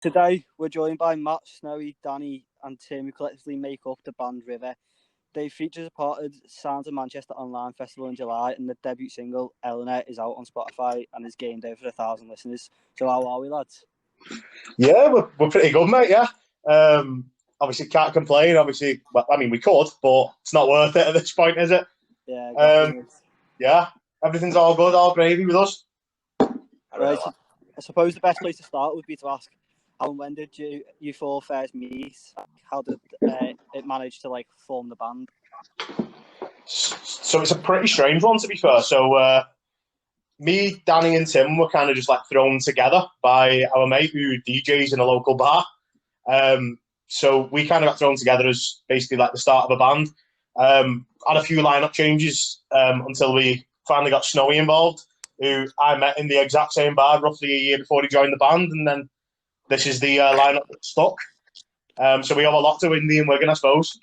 Today, we're joined by Matt, Snowy, Danny, and Tim, who collectively make up the band RIVVER. They feature as part of Sounds of Manchester Online Festival in July, and the debut single, Eleanor, is out on Spotify and has gained over 1,000 listeners. So how are we, lads? Yeah, we're pretty good, mate, yeah. Obviously, can't complain. Obviously, well, I mean, we could, but it's not worth it at this point, is it? Yeah, yeah, everything's all good, all gravy with us. Right, so I suppose the best place to start would be to ask, how and when did you four first meet? How did it manage to form the band? So it's a pretty strange one, to be fair. So me, Danny, and Tim were kind of just thrown together by our mate who DJs in a local bar. So we kind of got thrown together as basically the start of a band. Had a few lineup changes until we finally got Snowy involved, who I met in the exact same bar roughly a year before he joined the band, and then this is the lineup that stuck. So we have a lot to win in Wigan, I suppose.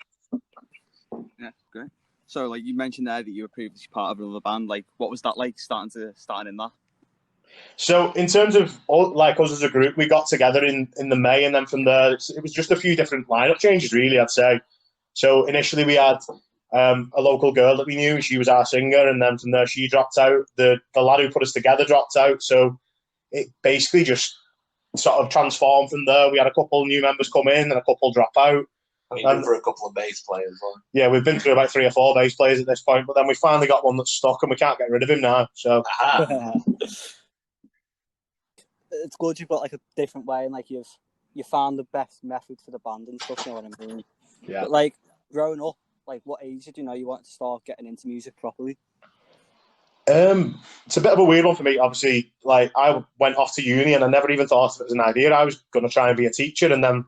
Yeah, great. So, you mentioned there that you were previously part of another band. What was that like starting in that? So, in terms of us as a group, we got together in the May, and then from there, it was just a few different lineup changes, really, I'd say. So, initially, we had a local girl that we knew. She was our singer, and then from there, she dropped out. The lad who put us together dropped out. So, it basically just sort of transformed from there. We had a couple new members come in and a couple drop out. We've been through a couple of bass players. Yeah, we've been through about 3 or 4 bass players at this point, but then we finally got one that's stuck and we can't get rid of him now. So it's good you've got a different way, and you found the best method for the band and stuff. You know what I mean? Yeah. But growing up, what age did you know you wanted to start getting into music properly? It's a bit of a weird one for me. Obviously, I went off to uni and I never even thought of it as an idea. I was going to try and be a teacher, and then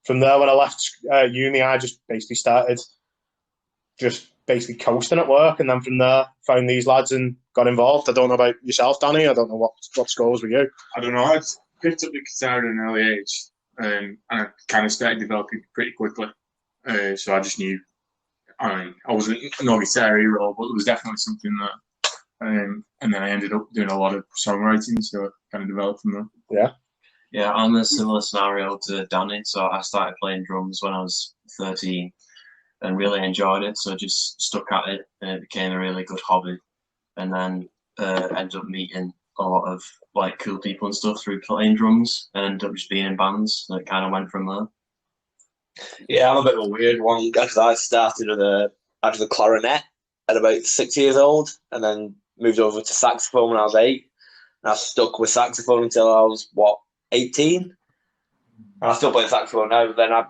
from there, when I left uni, I just basically started coasting at work, and then from there, found these lads and got involved. I don't know about yourself, Danny. I don't know what scores with you. I don't know. I picked up the guitar at an early age, and I kind of started developing pretty quickly. So I just knew. I wasn't no guitar hero, but it was definitely something that. And then I ended up doing a lot of songwriting, so it kind of developed from there. Yeah. Yeah, I'm a similar scenario to Danny. So I started playing drums when I was 13 and really enjoyed it. So I just stuck at it and it became a really good hobby. And then ended up meeting a lot of cool people and stuff through playing drums and ended up just being in bands. And it kind of went from there. Yeah, I'm a bit of a weird one because I started with the clarinet at about 6 years old and then moved over to saxophone when I was 8. And I stuck with saxophone until I was, 18? And I still play saxophone now, but then I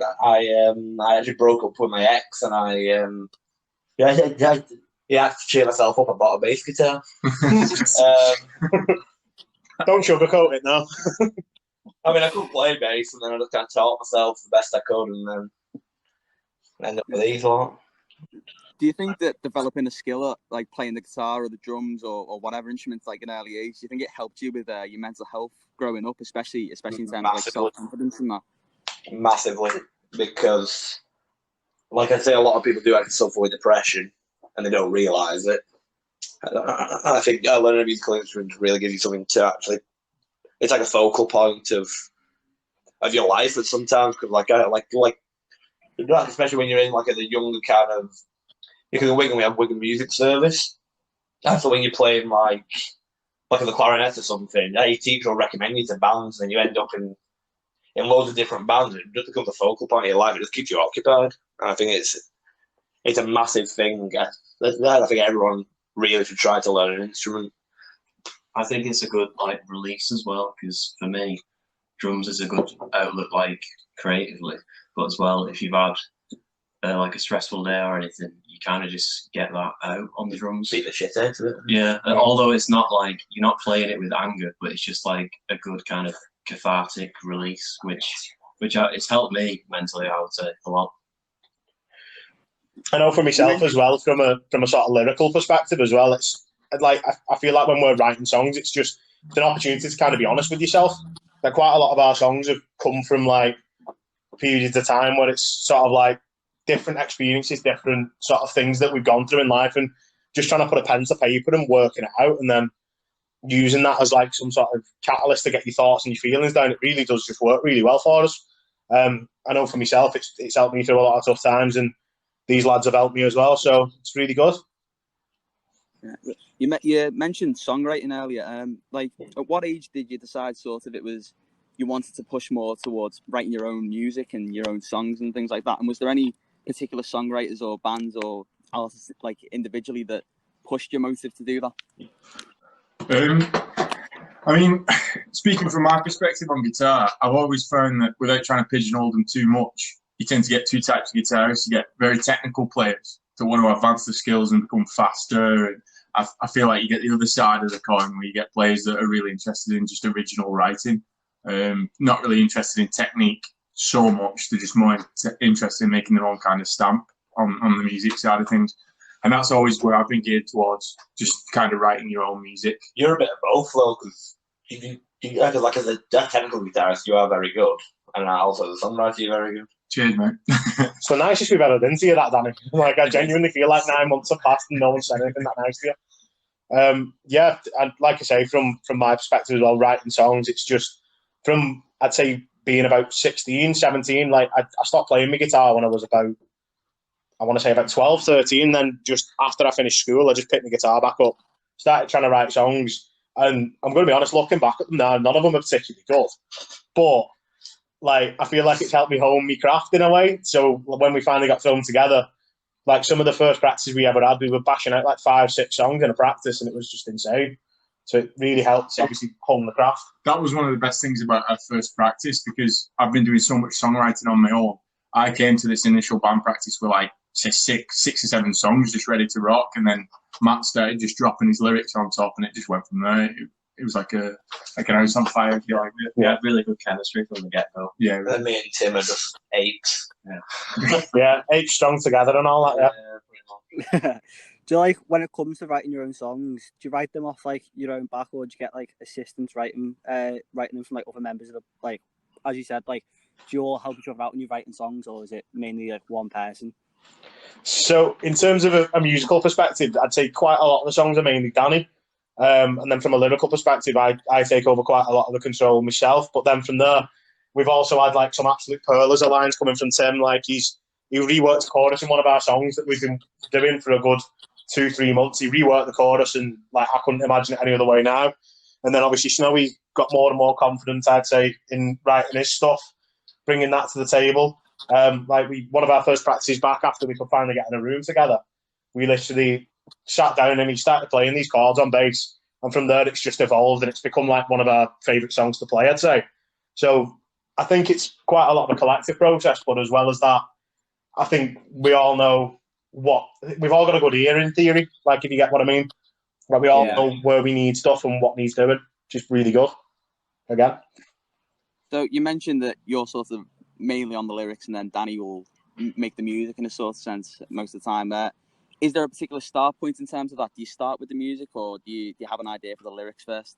actually broke up with my ex and I had to cheer myself up. I bought a bass guitar. Don't sugarcoat it now. I mean, I could play bass and then I just kind of taught myself the best I could and then end up with these lot. Do you think that developing a skill at playing the guitar or the drums or whatever instruments at an early age, do you think it helped you with your mental health growing up, especially in terms of self-confidence and that? Massively, because I say, a lot of people do actually suffer with depression and they don't realise it. I think learning a musical instrument really gives you something to actually. It's like a focal point of your life, and sometimes because especially when you're in at the younger kind of. Because in Wigan we have Wigan Music Service. So when you're playing like the clarinet or something, your teacher will recommend you to bands, and you end up in loads of different bands. It just becomes a focal point of your life. It just keeps you occupied. And I think it's a massive thing. I think everyone really should try to learn an instrument. I think it's a good release as well, because for me, drums is a good outlet creatively, but as well if you've had a stressful day or anything, you kind of just get that out on the drums. Beat the shit out of it. Yeah, and although it's not you're not playing it with anger, but it's just a good kind of cathartic release, which it's helped me mentally, I would say, a lot. I know for myself as well, from a sort of lyrical perspective as well, it's I feel like when we're writing songs, it's an opportunity to kind of be honest with yourself. Quite a lot of our songs have come from periods of time where it's sort of different experiences, different sort of things that we've gone through in life, and just trying to put a pen to paper and working it out. And then using that as like some sort of catalyst to get your thoughts and your feelings down, it really does just work really well for us. I know for myself, it's helped me through a lot of tough times, and these lads have helped me as well, so it's really good. Yeah. You mentioned songwriting earlier. Like, at what age did you decide sort of it was you wanted to push more towards writing your own music and your own songs and things like that? And was there any particular songwriters or bands or artists, like individually, that pushed your motive to do that? I mean, speaking from my perspective on guitar, I've always found that without trying to pigeonhole them too much, you tend to get two types of guitarists. You get very technical players that want to advance the skills and become faster. And I feel like you get the other side of the coin where you get players that are really interested in just original writing, not really interested in technique so much. They're just more interested in making their own kind of stamp on the music side of things. And that's always where I've been geared towards, just kind of writing your own music. You're a bit of both, though, because like as a technical guitarist, you are very good. And also as a songwriter, you're very good. Cheers, mate. It's the nicest we've ever been to you, that, Danny. Like, I genuinely feel like 9 months have passed and no one said anything that nice to you. Yeah, and like I say, from my perspective as well, writing songs, it's just from, I'd say, being about 16, 17, like, I stopped playing my guitar when I was about, I want to say about 12, 13. Then just after I finished school, I just picked my guitar back up, started trying to write songs. And I'm going to be honest, looking back at them now, none of them are particularly good. But like, I feel like it's helped me hone my craft in a way. So when we finally got thrown together, like some of the first practices we ever had, we were bashing out like 5, 6 songs in a practice, and it was just insane. So it really helped, obviously, hone the craft. That was one of the best things about our first practice, because I've been doing so much songwriting on my own. I came to this initial band practice with like, say, six or 7 songs just ready to rock, and then Matt started just dropping his lyrics on top, and it just went from there. It was like an house on fire. We had really good chemistry from the get-go. Yeah. And me and Tim are just apes. Yeah, yeah, 8 strong together and all that. Yeah. Do you, like, when it comes to writing your own songs, do you write them off like your own back, or do you get like assistants writing them from like other members of the, like, as you said, like, do you all help each other out when you're writing songs, or is it mainly like one person? So in terms of a musical perspective, I'd say quite a lot of the songs are mainly Danny. And then from a lyrical perspective, I take over quite a lot of the control myself. But then from there, we've also had like some absolute pearlers of lines coming from Tim. Like he reworked the chorus in one of our songs that we've been doing for a good 2-3 months. He reworked the chorus, and like I couldn't imagine it any other way now. And then obviously Snowy got more and more confident, I'd say, in writing his stuff, bringing that to the table. One of our first practices back after we could finally get in a room together, we literally sat down and he started playing these chords on bass, and from there it's just evolved and it's become like one of our favourite songs to play, I'd say. So I think it's quite a lot of a collective process, but as well as that, I think we all know we've all got a good ear in theory, like, if you get what I mean. Like, we all know where we need stuff and what needs doing. Just really good. Again. So you mentioned that you're sort of mainly on the lyrics, and then Danny will make the music in a sort of sense most of the time. Is there a particular start point in terms of that? Do you start with the music, or do you have an idea for the lyrics first?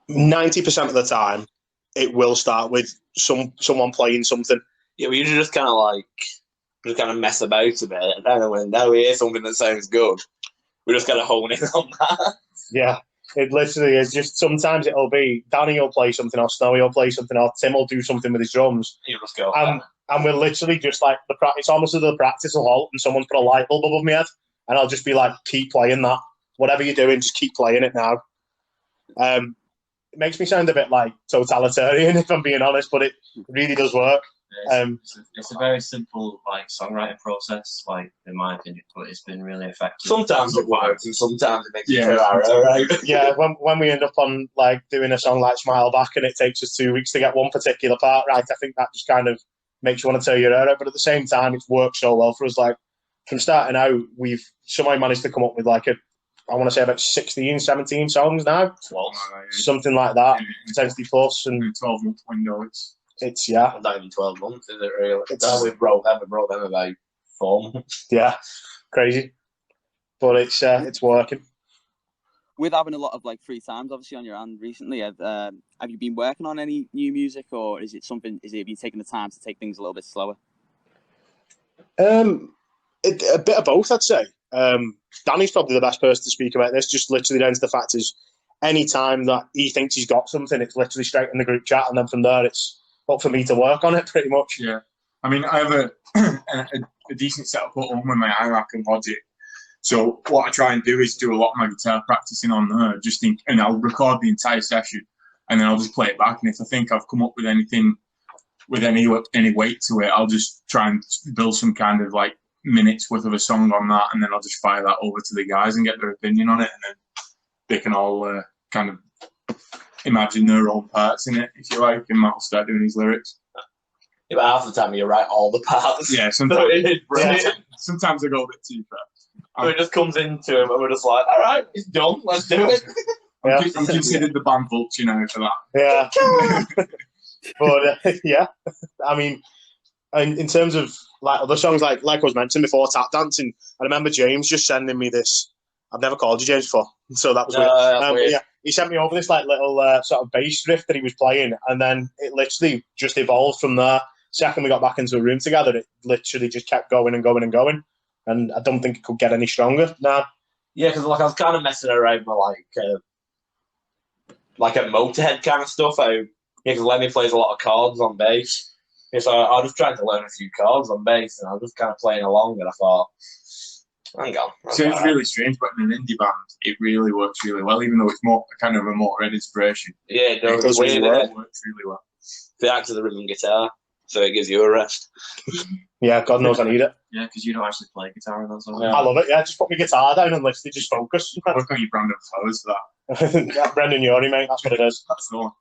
90% of the time, it will start with someone playing something. Yeah, we usually just kind of mess about a bit, and then when we hear something that sounds good, we just kind of hone in on that. Yeah, it literally is. Just sometimes it'll be Danny will play something, or Snowy will play something, or Tim will do something with his drums. You just go. And we're literally just like, it's almost as though the practice will halt and someone's put a light bulb above my head, and I'll just be like, keep playing that. Whatever you're doing, just keep playing it now. It makes me sound a bit like totalitarian, if I'm being honest, but it really does work. It's a very simple songwriting process, in my opinion, but it's been really effective. Sometimes it works, and sometimes it makes you feel right. Yeah, when we end up on doing a song like Smile Back, and it takes us 2 weeks to get one particular part right, I think that just kind of makes you want to tear your hair out. But at the same time, it's worked so well for us. Like, from starting out, we've somehow managed to come up with I want to say about 16, 17 songs now. Something like that, potentially plus. And 12-month window, it's not even 12 months, is it really? We brought them about 4 months. Yeah, crazy. But it's working. With having a lot of free times, obviously, on your hand recently, have you been working on any new music, or have you taken the time to take things a little bit slower? A bit of both, I'd say. Danny's probably the best person to speak about this, just literally down to the fact is any time that he thinks he's got something, it's literally straight in the group chat, and then from there it's up for me to work on it pretty much. Yeah. I mean, I have a decent setup at home with my iRack and Logic. So what I try and do is do a lot of my guitar practicing on there, and I'll record the entire session, and then I'll just play it back. And if I think I've come up with anything with any weight to it, I'll just try and build some kind of like minutes worth of a song on that, and then I'll just fire that over to the guys and get their opinion on it, and then they can all kind of imagine their own parts in it, if you like, and Matt will start doing his lyrics. Yeah, but half the time you write all the parts. Yeah, sometimes I go a bit too far. So it just comes into him and we're just like, all right, it's done, let's do it. I'm considered the band vulture now for that. Yeah. But, yeah, I mean, in terms of like other songs, like I was mentioning before, Tap Dancing, I remember James just sending me this. I've never called you James before, so that was weird. Weird. Yeah, he sent me over this like little sort of bass riff that he was playing, and then it literally just evolved from there. Second we got back into a room together, it literally just kept going and going and going. And I don't think it could get any stronger now. Yeah, because like I was kind of messing around with like a Motorhead kind of stuff. Because Lemmy plays a lot of chords on bass. Yeah, so I was just trying to learn a few chords on bass, and I was just kind of playing along, and I thought, hang on. So it's really strange, but in an indie band, it really works really well, even though it's more kind of a Motorhead inspiration. Yeah, it does. It works really well. The act of the rhythm guitar, so it gives you a rest. Yeah, God knows I need it. Yeah, because you don't actually play guitar in that song. I love it, yeah. Just put my guitar down and literally just focus. Work on your brand of flowers for that. Yeah, Brendan Urie, mate, that's what it is. That's the one.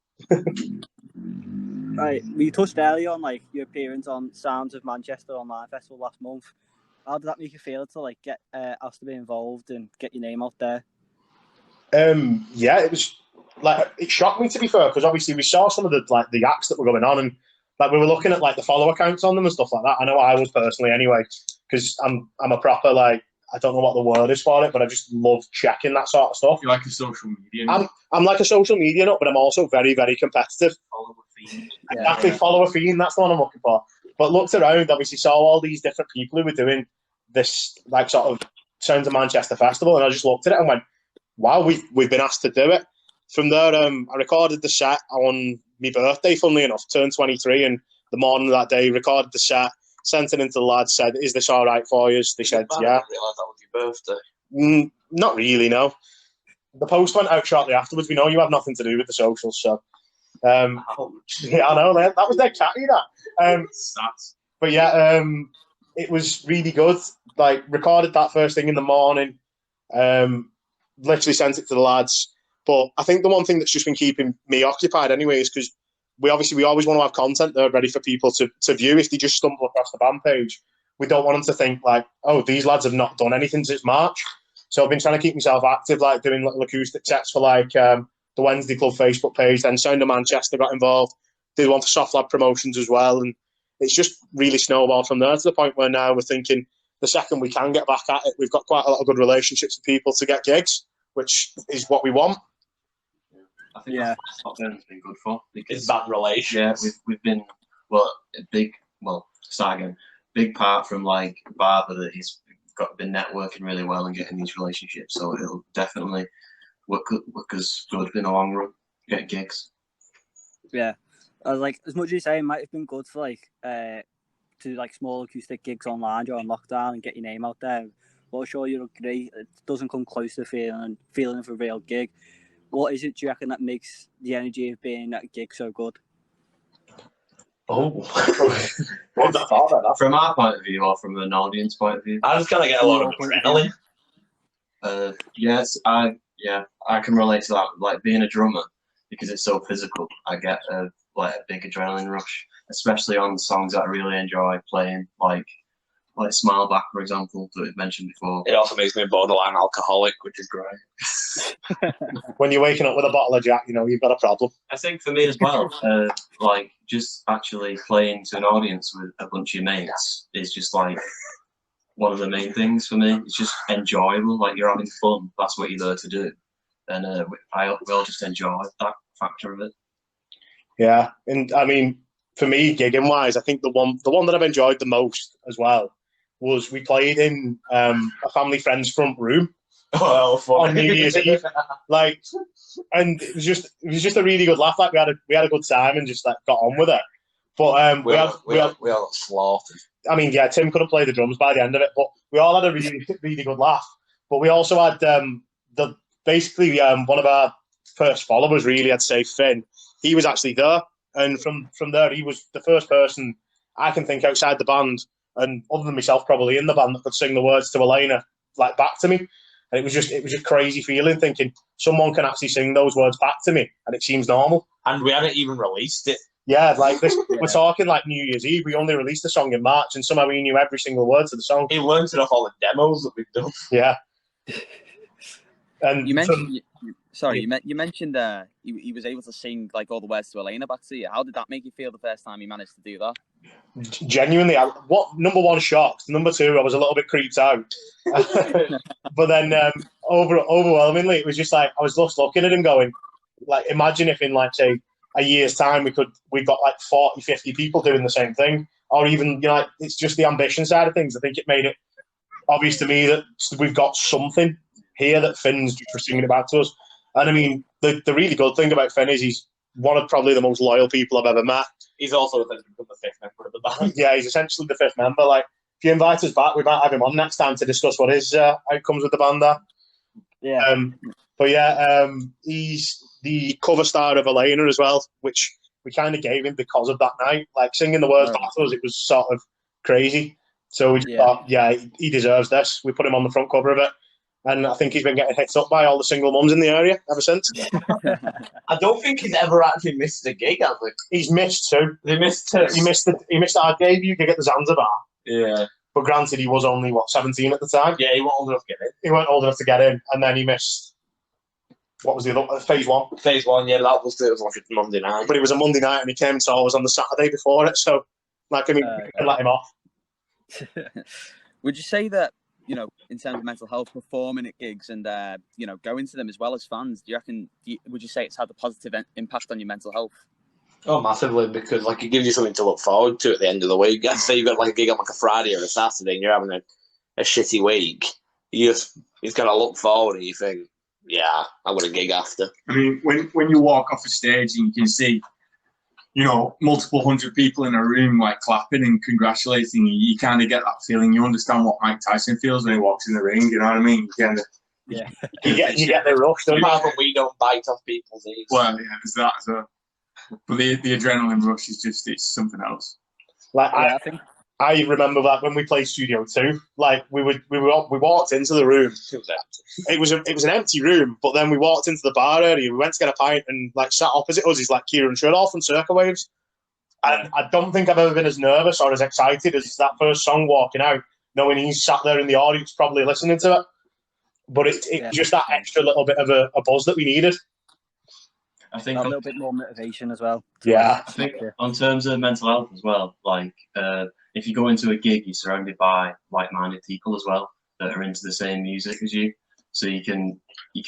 Right, we touched earlier on like your appearance on Sounds of Manchester Online Festival last month. How did that make you feel to like get asked to be involved and get your name out there? Yeah, it was like it shocked me, to be fair, because obviously we saw some of the acts that were going on, and like we were looking at like the follower counts on them and stuff like that. I know I was personally anyway, because I'm a proper like, I don't know what the word is for it, but I just love checking that sort of stuff. You like a social media nut? I'm like a social media nut, but I'm also very, very competitive. Follow a fiend. Exactly, follow a fiend, that's the one I'm looking for. But looked around, obviously saw all these different people who were doing this like sort of Sounds of Manchester festival, and I just looked at it and went, wow, we've been asked to do it. From there, I recorded the set on my birthday, funnily enough, turned 23, and the morning of that day, recorded the set, sent it into the lads, said, is this all right for you? They said, yeah. I didn't realise that was your birthday. Not really, no. The post went out shortly afterwards. We know you have nothing to do with the socials, so... yeah, I know, that was their catty, that. But yeah, it was really good. Like, recorded that first thing in the morning, literally sent it to the lads. But I think the one thing that's just been keeping me occupied anyway is because we always want to have content there ready for people to view if they just stumble across the band page. We don't want them to think like, oh, these lads have not done anything since March. So I've been trying to keep myself active, like doing little acoustic sets for like the Wednesday Club Facebook page. Then Sound of Manchester got involved. Did one for Soft Lab Promotions as well. And it's just really snowballed from there to the point where now we're thinking the second we can get back at it, we've got quite a lot of good relationships with people to get gigs, which is what we want. I think that's what Stockburn's been good for. Because, It's bad relations. yeah, we've been, big part from like Barber that he's been networking really well and getting these relationships. So it'll definitely work us good in the long run, get gigs. Yeah, I was like, as much as you say, it might have been good for like to do like small acoustic gigs online during lockdown and get your name out there. But I'm sure you'll agree, it doesn't come close to feeling of a real gig. What is it, do you reckon, that makes the energy of being at a gig so good? Oh, what's that thought about that? From our point of view, or from an audience point of view? I just kind of get a lot of adrenaline. Yes, I can relate to that. Like being a drummer, because it's so physical, I get a big adrenaline rush, especially on songs that I really enjoy playing, like Smile Back, for example, that we've mentioned before. It also makes me a borderline alcoholic, which is great. When you're waking up with a bottle of Jack, you've got a problem. I think for me as well, just actually playing to an audience with a bunch of mates is just like one of the main things for me. It's just enjoyable, like you're having fun. That's what you're there to do, and we all just enjoy that factor of it. Yeah, and I mean, for me, gigging wise, I think the one that I've enjoyed the most as well was we played in a family friend's front room. Oh, on New Year's Eve. Like, and it was just a really good laugh. Like we had a good time and just like got on with it. But we all got slaughtered. I mean, yeah, Tim couldn't play the drums by the end of it, but we all had a really really good laugh. But we also had one of our first followers, really, I'd say, Finn. He was actually there, and from there, he was the first person I can think outside the band, and other than myself, probably in the band, that could sing the words to Elena like back to me. And it was just crazy feeling, thinking someone can actually sing those words back to me, and it seems normal. And we hadn't even released it. Yeah, like this, we're talking like New Year's Eve. We only released the song in March, and somehow we knew every single word to the song. He learned it off all the demos that we've done. Yeah. And you mentioned, you mentioned he was able to sing like all the words to Elena back to you. How did that make you feel the first time he managed to do that? Genuinely, number one, shocked. Number two, I was a little bit creeped out. But then overwhelmingly, it was just like I was just looking at him going, like, imagine if in like say a year's time we've got like 40, 50 people doing the same thing, or even like it's just the ambition side of things. I think it made it obvious to me that we've got something here that Finn's just for singing it back to us. And I mean, the really good thing about Finn is he's one of probably the most loyal people I've ever met. He's also the fifth member of the band. Yeah, he's essentially the fifth member. Like, if you invite us back, we might have him on next time to discuss what his outcomes with the band are. Yeah. But yeah, he's the cover star of Elena as well, which we kind of gave him because of that night. Like, singing the words back to us, it was sort of crazy. So we just thought, he deserves this. We put him on the front cover of it. And I think he's been getting hit up by all the single mums in the area ever since. I don't think he's ever actually missed a gig, has he? He's missed two. He missed two. He missed our debut gig at the Zanzibar. Yeah. But granted, he was only, 17 at the time? Yeah, he wasn't old enough to get in. He weren't old enough to get in. And then he missed, what was the other? Phase one. Phase one, yeah, it was like a Monday night. But it was a Monday night and he came and saw us on the Saturday before it. So, like, I mean, we can let him off. Would you say that, in terms of mental health, performing at gigs and, going to them as well as fans, would you say it's had a positive impact on your mental health? Oh, massively, because like it gives you something to look forward to at the end of the week. Let's say you've got like a gig on like a Friday or a Saturday and you're having a shitty week. You just kind of look forward and you think, yeah, I've got a gig after. I mean, when you walk off a stage and you can see, multiple hundred people in a room like clapping and congratulating you, you kind of get that feeling. You understand what Mike Tyson feels when he walks in the ring. You know what I mean? You get the rush. But we don't bite off people's ears. Well, yeah, there's that as well. But the adrenaline rush is it's something else. Like I remember that when we played Studio 2, like we walked into the room. It was an empty room, but then we walked into the bar area. We went to get a pint and like sat opposite us is like Kieran Shudoff from Circa Waves. And I don't think I've ever been as nervous or as excited as that first song walking out, knowing he's sat there in the audience probably listening to it. But it's just that extra little bit of a buzz that we needed. I think a little bit more motivation as well. Yeah. I think on terms of mental health as well, like if you go into a gig, you're surrounded by like-minded people as well that are into the same music as you. So you can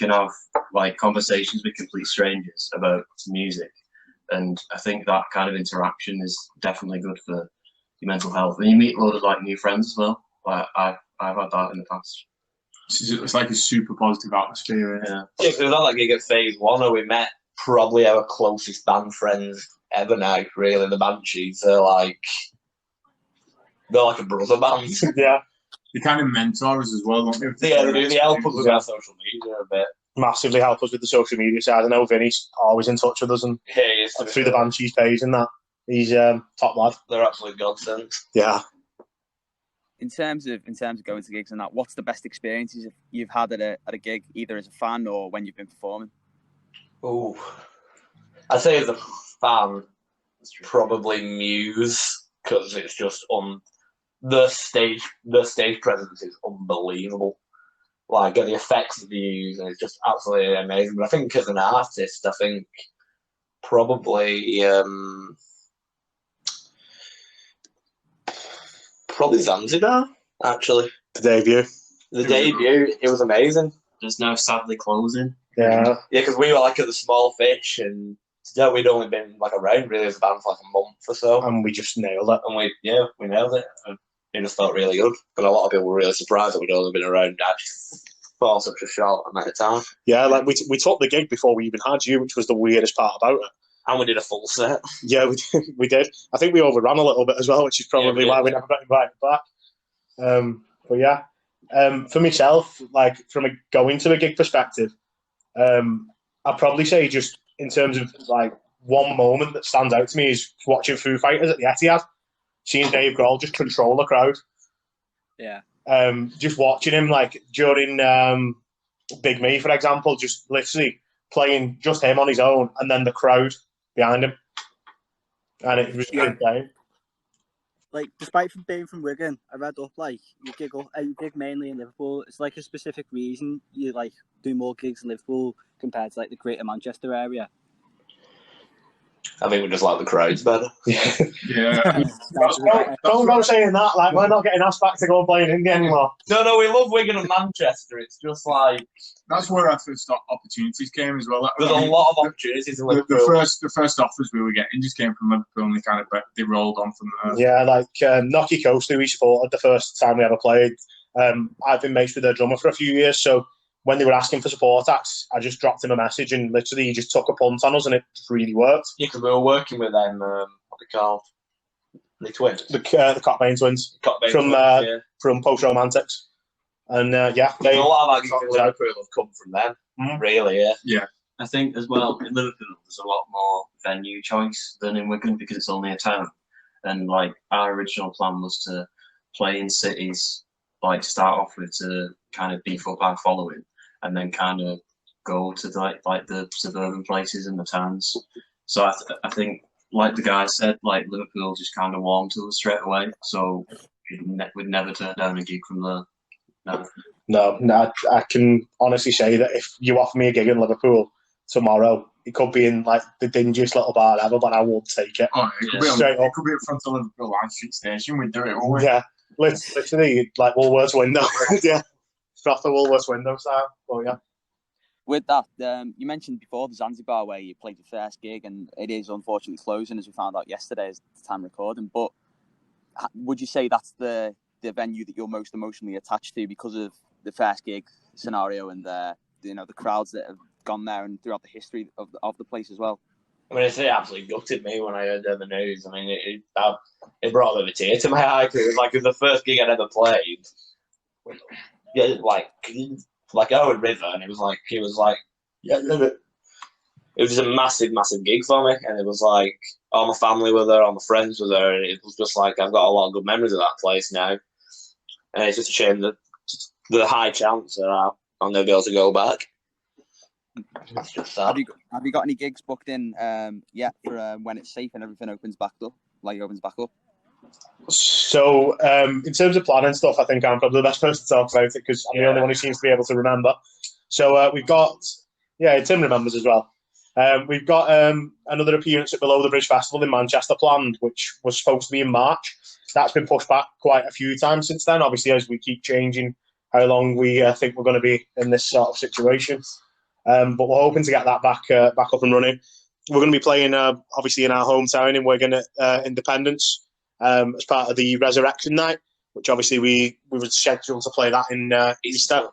have like conversations with complete strangers about music, and I think that kind of interaction is definitely good for your mental health. And you meet a lot of like new friends as well. Like I've had that in the past. It's like a super positive atmosphere. Yeah, because we was on that gig at Phase One, and we met probably our closest band friends ever now. Really, the Banshees. They're like a brother band. Yeah. They kind of mentor us as well, don't they? Yeah, they do. They help us with our social media a bit. Massively help us with the social media side. I know Vinny's always in touch with us and through the Banshees page and that. He's top lad. They're absolute godsend. Yeah. In terms of going to gigs and that, what's the best experiences you've had at a gig, either as a fan or when you've been performing? Oh, I'd say as a fan, probably Muse, because it's just the stage presence is unbelievable. Like the effects that they use, and it's just absolutely amazing. But I think as an artist, I think probably Zanzibar, actually. The debut, it was amazing. There's no sadly closing. Yeah, because we were like at the Small Fish, and we'd only been like around really as a band for like a month or so, and we just nailed it. And we nailed it. And it just felt really good. But a lot of people were really surprised that we'd only been around actually fall such a short amount of time. Yeah, like we took the gig before we even had you, which was the weirdest part about it. And we did a full set. Yeah, we did. I think we overran a little bit as well, which is probably why we never got invited back. But yeah, for myself, like from going to a gig perspective, I'd probably say just in terms of like one moment that stands out to me is watching Foo Fighters at the Etihad, seeing Dave Grohl just control the crowd. Yeah. Just watching him like during Big Me, for example, just literally playing just him on his own, and then the crowd behind him, and it was insane. Like, despite being from Wigan, I read up like you gig mainly in Liverpool. It's like a specific reason you like do more gigs in Liverpool compared to like the Greater Manchester area. I think we just like the crowds better. Yeah. Don't go saying that. Like, we're not getting asked back to go and play in India anymore. No, we love Wigan and Manchester. It's just like That's where our first opportunities came as well. There's a lot of opportunities in Liverpool. The first offers we were getting just came from Liverpool, and they rolled on from there. Yeah, like Knocky Coast, who we supported the first time we ever played. I've been mates with their drummer for a few years, so when they were asking for support acts, I just dropped him a message, and literally he just took a punt on us, and it just really worked. Yeah, because we were working with them. What they called? The twins. The Cockbain twins from Post Romantics, and yeah, a lot of our gigs in Liverpool have come from them. Really, yeah. I think as well in Liverpool there's a lot more venue choice than in Wigan because it's only a town, and like our original plan was to play in cities, like to start off with to kind of beef up our following, and then kind of go to like the suburban places and the towns. So I think, like the guy said, like Liverpool just kind of warmed to us straight away. So we'd never turn down a gig from there. No, I can honestly say that if you offer me a gig in Liverpool tomorrow, it could be in like the dingiest little bar ever, but I will take it. Oh, it could be in front of Liverpool Line Street Station. We'd do it, wouldn't we? Yeah, literally like Woolworths window. Yeah, proper Woolworths window style. Oh yeah. With that, you mentioned before the Zanzibar where you played your first gig, and it is unfortunately closing, as we found out yesterday, as the time recording. But would you say that's the venue that you're most emotionally attached to because of the first gig scenario and the crowds that have gone there and throughout the history of the place as well? I mean, it absolutely gutted me when I heard the news. I mean, it brought a bit of a tear to my eye because it was the first gig I'd ever played. Yeah, like RIVVER, and it was just a massive, massive gig for me, and it was like all my family were there, all my friends were there, and it was just like I've got a lot of good memories of that place now, and it's just a shame that the high chance that I'm going to be able to go back. That's just sad. Have you got any gigs booked in yet for when it's safe and everything opens back up? So, in terms of planning stuff, I think I'm probably the best person to talk about it because I'm the only one who seems to be able to remember. So, we've got, Tim remembers as well. We've got another appearance at Below the Bridge Festival in Manchester planned, which was supposed to be in March. That's been pushed back quite a few times since then, obviously, as we keep changing how long we think we're going to be in this sort of situation. But we're hoping to get that back up and running. We're going to be playing, obviously, in our hometown in Wigan at Independence as part of the Resurrection Night, which obviously we were scheduled to play that in Easter.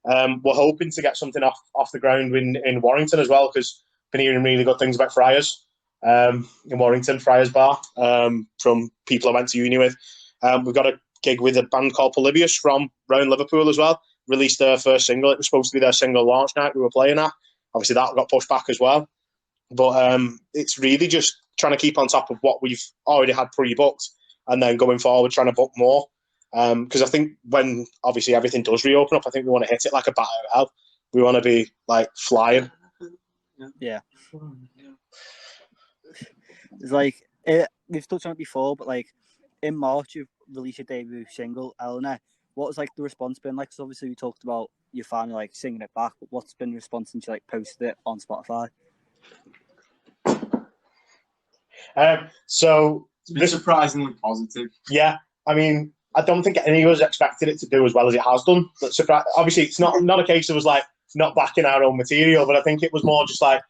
We're hoping to get something off the ground in Warrington as well, because I've been hearing really good things about Friars in Warrington, Friars Bar, from people I went to uni with. We've got a gig with a band called Polybius from around Liverpool as well. Released their first single. It was supposed to be their single launch night we were playing at. Obviously, that got pushed back as well. But it's really just trying to keep on top of what we've already had pre-booked and then going forward trying to book more. Because I think when, obviously, everything does reopen up, I think we want to hit it like a bat out of hell. We want to be, like, flying. Yeah. It's like, we've touched on it before, but, like, in March, you've released your debut single, Eleanor. What was, like, the response been like? Because obviously we talked about your family, like, singing it back, but what's been the response since you, like, posted it on Spotify? So it's been surprisingly positive. Yeah, I mean, I don't think any of us expected it to do as well as it has done. But obviously, it's not a case of us like not backing our own material, but I think it was more just like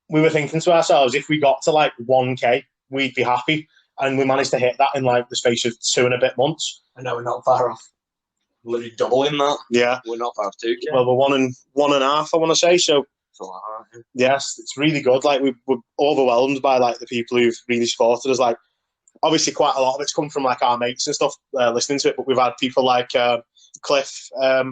we were thinking to ourselves, if we got to like 1K, we'd be happy, and we managed to hit that in like the space of 2 and a bit months. I know we're not far off. literally doubling that. Yeah. We're not 5-2. Well, we're 1.5, I want to say. So, Something like that. yes, it's really good. Like, we're overwhelmed by, like, the people who've really supported us. Like, obviously, quite a lot of it's come from, like, our mates and stuff listening to it. But we've had people like Cliff at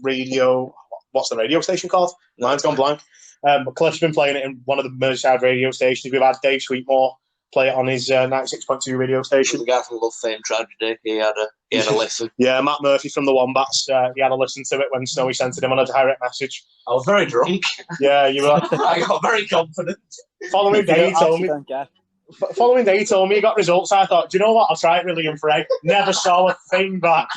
radio... What's the radio station called? Mine's gone blank. But Cliff's been playing it in one of the Merseyside radio stations. We've had Dave Sweetmore play it on his 96.2 radio station. The guy from Love Fame Tragedy, he had a listen. Yeah, Matt Murphy from the Wombats, he had a listen to it when Snowy sent it him on a direct message. I was very drunk. Yeah, you were. I got very confident. Following day, he told me he got results. I thought, do you know what? I'll try it with Liam Frey. Never saw a thing back.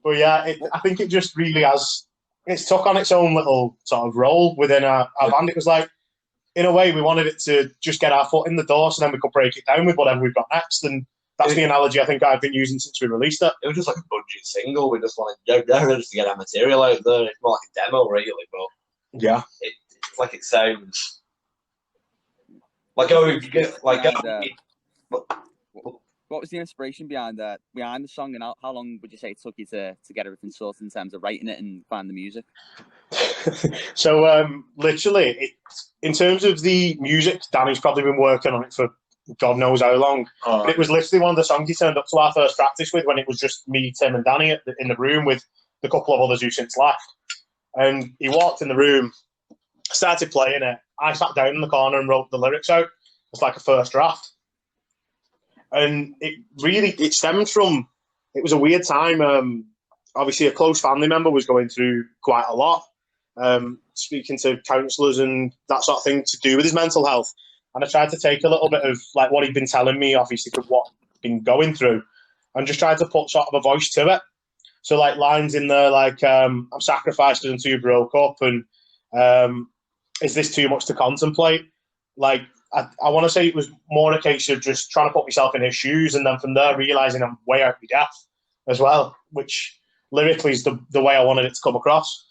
But yeah, I think it just really has. It's took on its own little sort of role within our band. It was like, in a way, we wanted it to just get our foot in the door, so then we could break it down with whatever we've got next. And that's the analogy I think I've been using since we released it. It was just like a budget single. We just wanted just to get our material out there. It's more like a demo, really, but yeah, it's like it sounds like what was the inspiration behind the song, and how long would you say it took you to get everything sorted in terms of writing it and find the music? So, literally, in terms of the music, Danny's probably been working on it for God knows how long. But it was literally one of the songs he turned up to our first practice with when it was just me, Tim and Danny in the room with the couple of others who since left. And he walked in the room, started playing it. I sat down in the corner and wrote the lyrics out. It's like a first draft. And it stemmed from, it was a weird time. Obviously, a close family member was going through quite a lot, speaking to counsellors and that sort of thing to do with his mental health. And I tried to take a little bit of like what he'd been telling me, obviously, from what he'd been going through, and just tried to put sort of a voice to it. So, like, lines in there like, I'm sacrificed because until you broke up, and is this too much to contemplate? Like, I want to say it was more a case of just trying to put myself in his shoes, and then from there realising I'm way out of my depth as well, which lyrically is the way I wanted it to come across.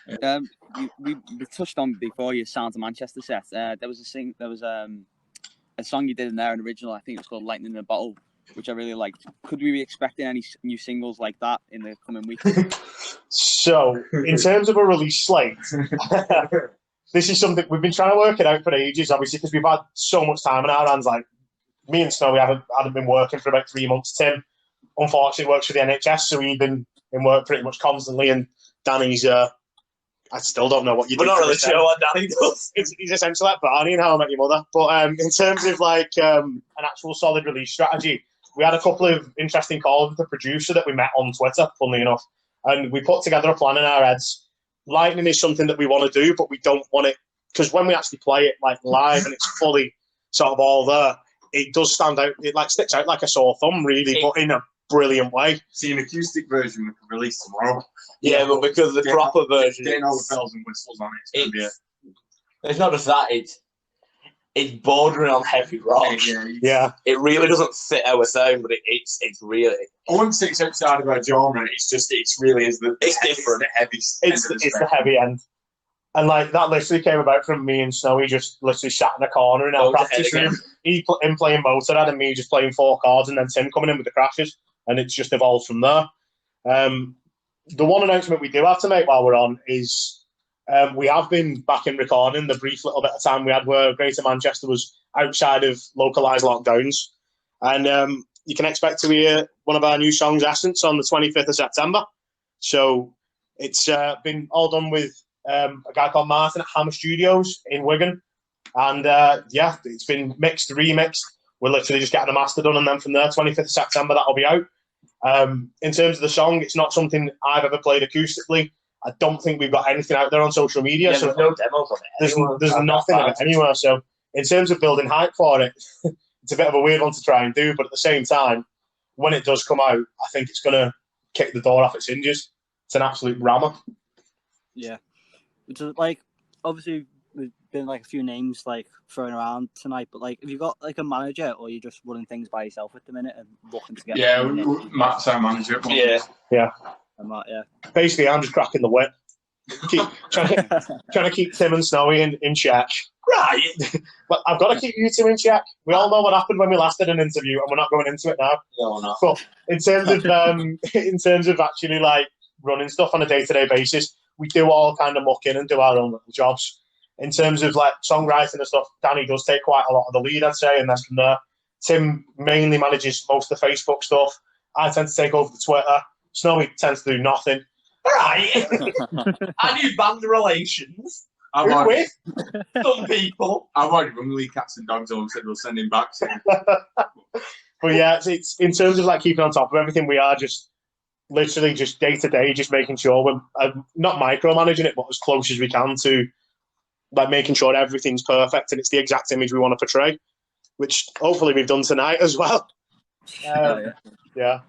We touched on before your Sounds of Manchester set. There was a song you did in there, an original. I think it was called Lightning in a Bottle, which I really liked. Could we be expecting any new singles like that in the coming weeks? So, in terms of a release slate, this is something we've been trying to work it out for ages, obviously, because we've had so much time on our hands. Like, me and Snowy hadn't been working for about 3 months. Tim, unfortunately, works for the NHS, so he's been in work pretty much constantly. And Danny's, I still don't know what you do. We're not really sure what Danny does. He's essentially like Barney in How I Met Your Mother. But in terms of, like, an actual solid release strategy, we had a couple of interesting calls with the producer that we met on Twitter, funnily enough. And we put together a plan in our heads. Lightning is something that we want to do, but we don't want it, because when we actually play it like live and it's fully sort of all there, it does stand out. It like sticks out like a sore thumb, really, but in a brilliant way. See, an acoustic version we could release tomorrow. Yeah, but because the proper version, getting all the bells and whistles on it, it's not just that. It's bordering on heavy rock. Yeah. It really doesn't fit our sound, but it's really. I wouldn't say it's outside of our genre. It's really is the. It's different. The heavy. It's the heavy end, and like that literally came about from me and Snowy just literally sat in a corner in our practice room. Him playing Motorhead and me just playing 4 chords, and then Tim coming in with the crashes, and it's just evolved from there. The one announcement we do have to make while we're on is. We have been back in recording the brief little bit of time we had where Greater Manchester was outside of localised lockdowns. And you can expect to hear one of our new songs, Essence, on the 25th of September. So it's been all done with a guy called Martin at Hammer Studios in Wigan. And it's been mixed, remixed. We're literally just getting the master done. And then from there, 25th of September, that'll be out. In terms of the song, it's not something I've ever played acoustically. I don't think we've got anything out there on social media. Yeah, so there's no demos on it. There's nothing of it anywhere. So in terms of building hype for it, it's a bit of a weird one to try and do. But at the same time, when it does come out, I think it's going to kick the door off its hinges. It's an absolute rammer. Yeah. Which is like, obviously, there's been like a few names like thrown around tonight, but like, have you got like a manager, or are you just running things by yourself at the minute and looking to get? Yeah, Matt's our manager. Yeah. And Matt, yeah. Basically, I'm just cracking the whip. trying to keep Tim and Snowy in check. Right. But I've got to keep you two in check. We all know what happened when we last did an interview, and we're not going into it now. No, no. But in terms of actually like running stuff on a day-to-day basis, we do all kind of muck in and do our own little jobs. In terms of like songwriting and stuff, Danny does take quite a lot of the lead, I'd say, and then from there, Tim mainly manages most of the Facebook stuff. I tend to take over the Twitter. Snowy tends to do nothing. All right. I do band relations. Who with? Some people. I've already rung Lee Cats and Dogs over, said we'll send him back soon. But yeah, it's in terms of like keeping on top of everything, we are just literally just day to day, just making sure we're not micromanaging it, but as close as we can to like making sure everything's perfect and it's the exact image we want to portray, which hopefully we've done tonight as well. Yeah.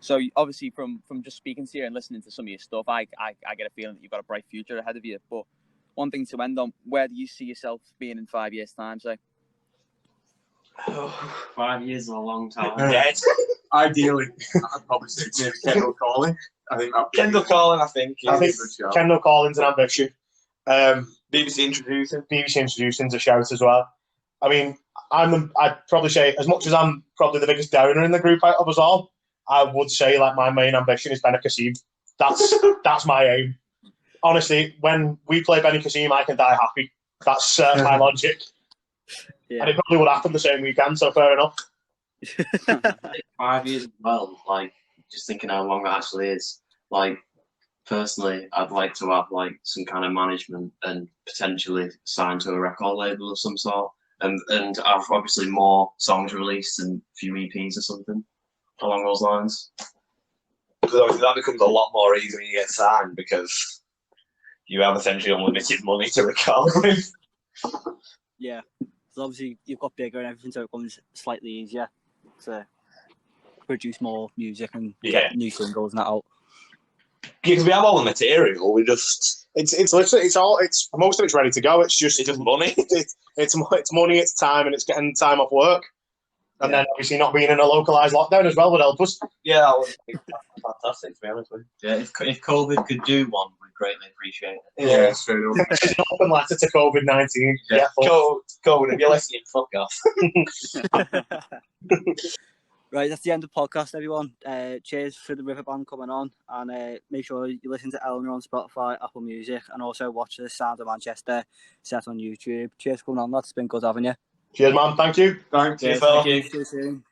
So obviously, from just speaking to you and listening to some of your stuff, I get a feeling that you've got a bright future ahead of you. But one thing to end on: where do you see yourself being in 5 years' time? Say. 5 years is a long time. Dead. Ideally, I'd probably say maybe Kendall Calling. I think Kendall Calling. I think Kendall Calling's an ambition. BBC Introducing's a shout as well. I mean, I'd probably say, as much as I'm probably the biggest downer in the group out of us all, I would say like my main ambition is Benny Kassim. That's my aim. Honestly, when we play Benny Kassim, I can die happy. That's my logic. Yeah. And it probably would happen the same weekend, so fair enough. 5 years as well, like, just thinking how long it actually is. Like, personally, I'd like to have, like, some kind of management and potentially sign to a record label of some sort. And have, obviously, more songs released and a few EPs or something along those lines. Because obviously that becomes a lot more easy when you get signed because you have essentially unlimited money to record with. Yeah. So obviously you've got bigger and everything, so it becomes slightly easier to produce more music and get new singles and that out. Because we have all the material, we just it's literally most of it's ready to go. It's just money. It's money, it's time, and it's getting time off work. And then obviously not being in a localised lockdown as well would help us. Yeah, that would be fantastic, to be honest with you. Yeah, if COVID could do one, we'd greatly appreciate it. Yeah, straight up. It's an open letter to COVID-19. Yeah. COVID, if you're listening, fuck off. Right, that's the end of the podcast, everyone. Cheers for the RIVVER band coming on, and make sure you listen to Eleanor on Spotify, Apple Music, and also watch the Sound of Manchester set on YouTube. Cheers for coming on, lads. It's been good having you. Cheers, man. Thank you. Thanks. Cheers, fella. See you soon.